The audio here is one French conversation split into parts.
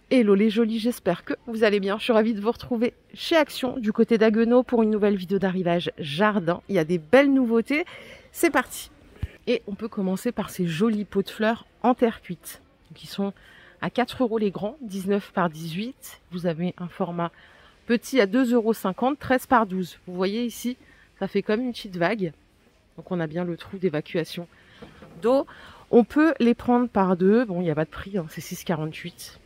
Hello les jolis, j'espère que vous allez bien. Je suis ravie de vous retrouver chez Action du côté d'Haguenau pour une nouvelle vidéo d'arrivage jardin. Il y a des belles nouveautés, c'est parti. Et on peut commencer par ces jolis pots de fleurs en terre cuite qui sont à 4 € les grands, 19 par 18. Vous avez un format petit à 2,50 €, 13 par 12. Vous voyez ici, ça fait comme une petite vague. Donc on a bien le trou d'évacuation d'eau. On peut les prendre par deux. Bon, il n'y a pas de prix, hein, c'est 6,48 €.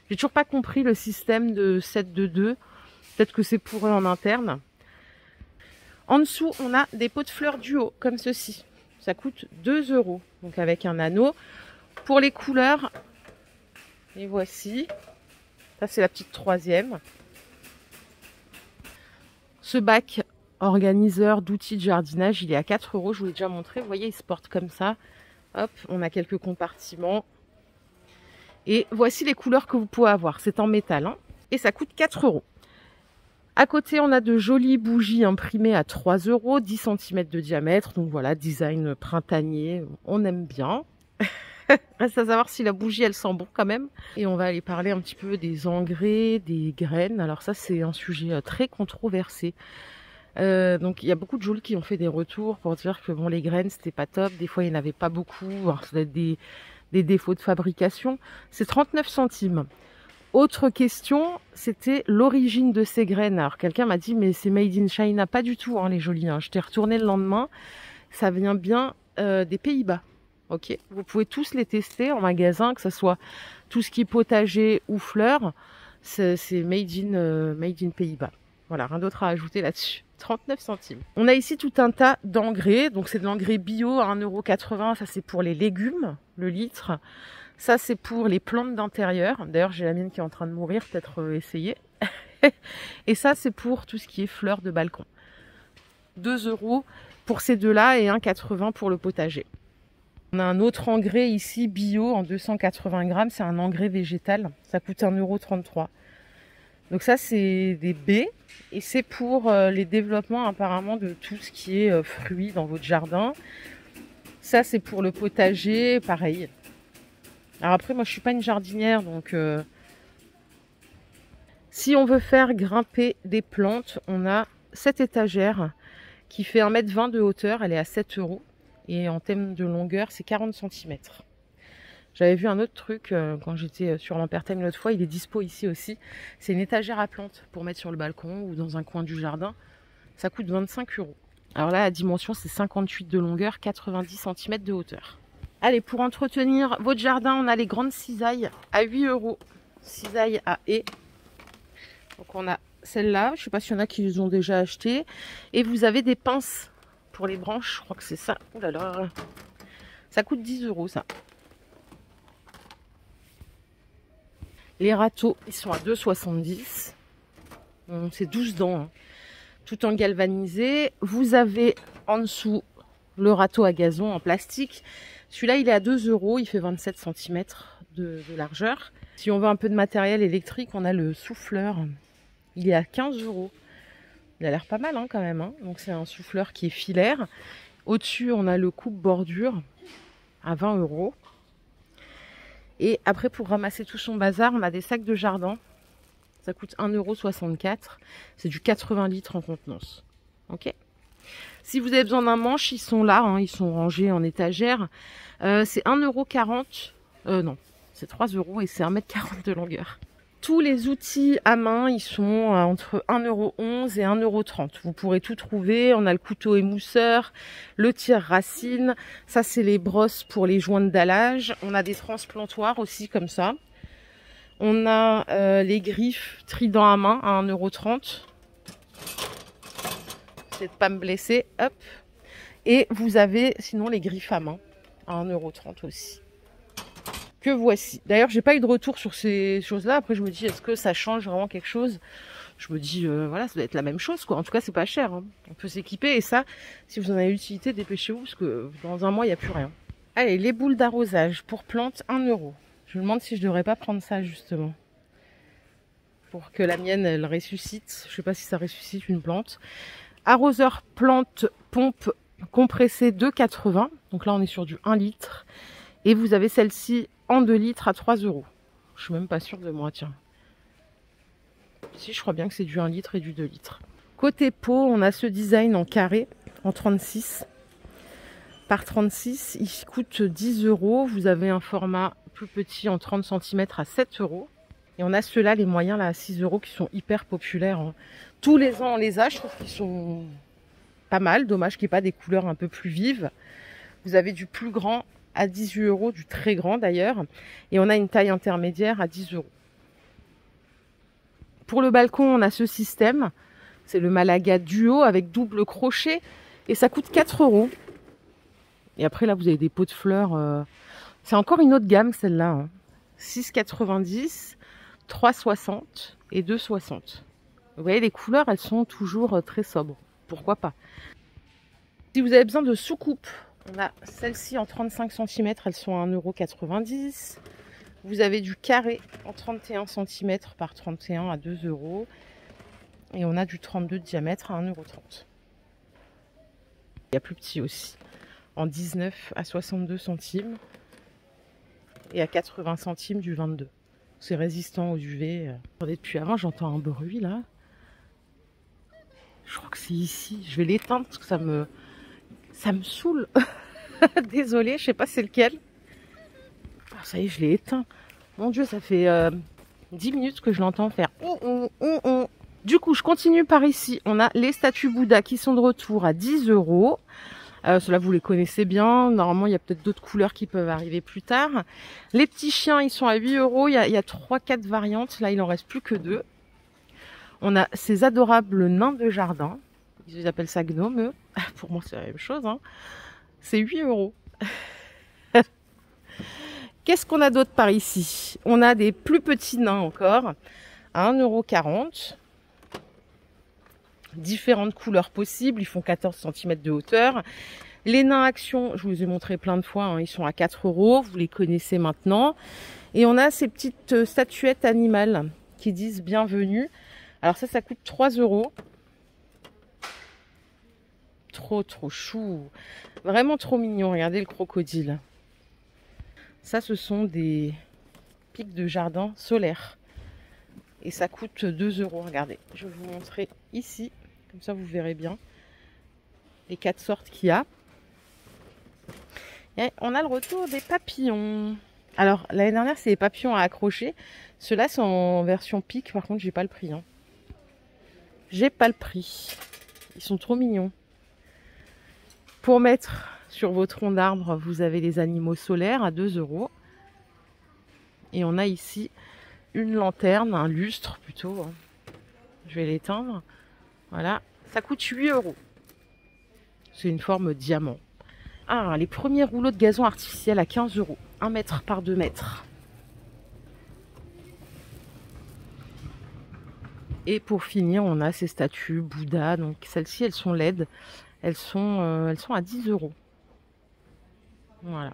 J'ai toujours pas compris le système de 7 de 2. Peut-être que c'est pour eux en interne. En dessous, on a des pots de fleurs duo, comme ceci. Ça coûte 2 €. Donc avec un anneau. Pour les couleurs, les voici. Ça, c'est la petite troisième. Ce bac organiseur d'outils de jardinage, il est à 4 €. Je vous l'ai déjà montré. Vous voyez, il se porte comme ça. Hop, on a quelques compartiments. Et voici les couleurs que vous pouvez avoir. C'est en métal, hein, et ça coûte 4 €. À côté, on a de jolies bougies imprimées à 3 €, 10 cm de diamètre. Donc voilà, design printanier, on aime bien. Reste à savoir si la bougie, elle sent bon quand même. Et on va aller parler un petit peu des engrais, des graines. Alors ça, c'est un sujet très controversé. Donc il y a beaucoup de jolis qui ont fait des retours pour dire que bon, les graines, c'était pas top. Des fois, il n'y en avait pas beaucoup. Alors, ça doit être des défauts de fabrication. C'est 39 centimes. Autre question, c'était l'origine de ces graines. Alors quelqu'un m'a dit mais c'est made in China. Pas du tout, hein, les jolis, hein. Je t'ai retourné le lendemain. Ça vient bien des Pays-Bas. Ok, vous pouvez tous les tester en magasin, que ce soit tout ce qui est potager ou fleurs. C'est made in Pays-Bas. Voilà, rien d'autre à ajouter là-dessus. 39 centimes. On a ici tout un tas d'engrais. Donc c'est de l'engrais bio à 1,80 €. Ça c'est pour les légumes, le litre. Ça c'est pour les plantes d'intérieur. D'ailleurs j'ai la mienne qui est en train de mourir, peut-être essayer. Et ça c'est pour tout ce qui est fleurs de balcon. 2 € pour ces deux-là et 1,80 € pour le potager. On a un autre engrais ici bio en 280 grammes. C'est un engrais végétal. Ça coûte 1,33 €. Donc ça, c'est des baies et c'est pour les développements apparemment de tout ce qui est fruits dans votre jardin. Ça, c'est pour le potager, pareil. Alors après, moi, je suis pas une jardinière, donc si on veut faire grimper des plantes, on a cette étagère qui fait 1,20 m de hauteur. Elle est à 7 € et en termes de longueur, c'est 40 cm. J'avais vu un autre truc quand j'étais sur Lamperthème l'autre fois, il est dispo ici aussi. C'est une étagère à plantes pour mettre sur le balcon ou dans un coin du jardin. Ça coûte 25 €. Alors là, la dimension, c'est 58 de longueur, 90 cm de hauteur. Allez, pour entretenir votre jardin, on a les grandes cisailles à 8 €. Cisailles à haies. Donc on a celle-là, je ne sais pas s'il y en a qui les ont déjà achetées. Et vous avez des pinces pour les branches, je crois que c'est ça. Oh là là, ça coûte 10 € ça. Les râteaux, ils sont à 2,70 €. C'est 12 dents, hein, tout en galvanisé. Vous avez en dessous le râteau à gazon en plastique. Celui-là, il est à 2 €. Il fait 27 cm de largeur. Si on veut un peu de matériel électrique, on a le souffleur. Il est à 15 €. Il a l'air pas mal, hein, quand même, hein. Donc c'est un souffleur qui est filaire. Au-dessus, on a le coupe-bordure à 20 €. Et après, pour ramasser tout son bazar, on a des sacs de jardin. Ça coûte 1,64 €. C'est du 80 litres en contenance. Ok. Si vous avez besoin d'un manche, ils sont là, hein, ils sont rangés en étagère. C'est 1,40 €. Non, c'est 3 € et c'est 1,40 m de longueur. Tous les outils à main, ils sont entre 1,11 € et 1,30 €. Vous pourrez tout trouver. On a le couteau émousseur, le tire-racine. Ça, c'est les brosses pour les joints de dallage. On a des transplantoirs aussi comme ça. On a les griffes trident à main à 1,30 €. C'est de pas me blesser. Hop. Et vous avez sinon les griffes à main à 1,30 € aussi. Que voici. D'ailleurs, j'ai pas eu de retour sur ces choses-là. Après, je me dis, est-ce que ça change vraiment quelque chose? Je me dis, voilà, ça doit être la même chose, quoi. En tout cas, c'est pas cher, hein. On peut s'équiper. Et ça, si vous en avez utilité, dépêchez-vous, parce que dans un mois, il n'y a plus rien. Allez, les boules d'arrosage pour plantes, 1 €. Je me demande si je devrais pas prendre ça, justement. Pour que la mienne, elle ressuscite. Je sais pas si ça ressuscite une plante. Arroseur plante pompe compressé 2,80 €. Donc là, on est sur du 1 litre. Et vous avez celle-ci en 2 litres à 3 €. Je suis même pas sûre de moi, tiens. Si, je crois bien que c'est du 1 litre et du 2 litres. Côté pot, on a ce design en carré, en 36 par 36. Il coûte 10 €. Vous avez un format plus petit en 30 cm à 7 €. Et on a ceux-là, les moyens là à 6 € qui sont hyper populaires, hein. Tous les ans on les a, je trouve qu'ils sont pas mal. Dommage qu'il n'y ait pas des couleurs un peu plus vives. Vous avez du plus grand à 18 €, du très grand d'ailleurs. Et on a une taille intermédiaire à 10 €. Pour le balcon, on a ce système. C'est le Malaga Duo avec double crochet. Et ça coûte 4 €. Et après là, vous avez des pots de fleurs. C'est encore une autre gamme celle-là, hein. 6,90, 3,60 et 2,60. Vous voyez, les couleurs, elles sont toujours très sobres. Pourquoi pas? Si vous avez besoin de soucoupes, on a celle-ci en 35 cm, elles sont à 1,90 €. Vous avez du carré en 31 cm par 31 à 2 €. Et on a du 32 de diamètre à 1,30 €. Il y a plus petit aussi, en 19 à 62 centimes. Et à 80 centimes du 22. C'est résistant aux UV. Attendez, depuis avant, j'entends un bruit là. Je crois que c'est ici. Je vais l'éteindre parce que ça me saoule. Désolée, je sais pas c'est lequel. Ah, ça y est, je l'ai éteint. Mon Dieu, ça fait 10 minutes que je l'entends faire. Du coup, je continue par ici. On a les statues Bouddha qui sont de retour à 10 €. Ceux-là, vous les connaissez bien. Normalement, il y a peut-être d'autres couleurs qui peuvent arriver plus tard. Les petits chiens, ils sont à 8 €. Il y a 3-4 variantes. Là, il en reste plus que 2. On a ces adorables nains de jardin. Ils appellent ça gnome, eux. Pour moi, c'est la même chose, hein. C'est 8 €. Qu'est-ce qu'on a d'autre par ici? On a des plus petits nains encore. À 1,40 €. Différentes couleurs possibles. Ils font 14 cm de hauteur. Les nains action, je vous ai montré plein de fois, hein, ils sont à 4 €. Vous les connaissez maintenant. Et on a ces petites statuettes animales qui disent bienvenue. Alors ça coûte 3 €. Trop chou. Vraiment trop mignon. Regardez le crocodile. Ça, ce sont des pics de jardin solaires. Et ça coûte 2 €. Regardez, je vais vous montrer ici. Comme ça, vous verrez bien les 4 sortes qu'il y a. Et on a le retour des papillons. Alors, l'année dernière, c'est les papillons à accrocher. Ceux-là sont en version pique. Par contre, j'ai pas le prix, hein. J'ai pas le prix. Ils sont trop mignons. Pour mettre sur vos troncs d'arbres, vous avez les animaux solaires à 2 €. Et on a ici une lanterne, un lustre plutôt. Je vais l'éteindre. Voilà. Ça coûte 8 €. C'est une forme diamant. Ah, les premiers rouleaux de gazon artificiel à 15 €. 1 mètre par 2 mètres. Et pour finir, on a ces statues Bouddha. Donc celles-ci, elles sont LED. Elles sont à 10 €. Voilà.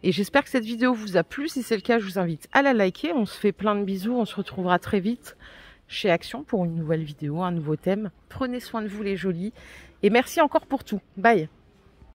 Et j'espère que cette vidéo vous a plu. Si c'est le cas, je vous invite à la liker. On se fait plein de bisous. On se retrouvera très vite chez Action pour une nouvelle vidéo, un nouveau thème. Prenez soin de vous les jolis. Et merci encore pour tout. Bye.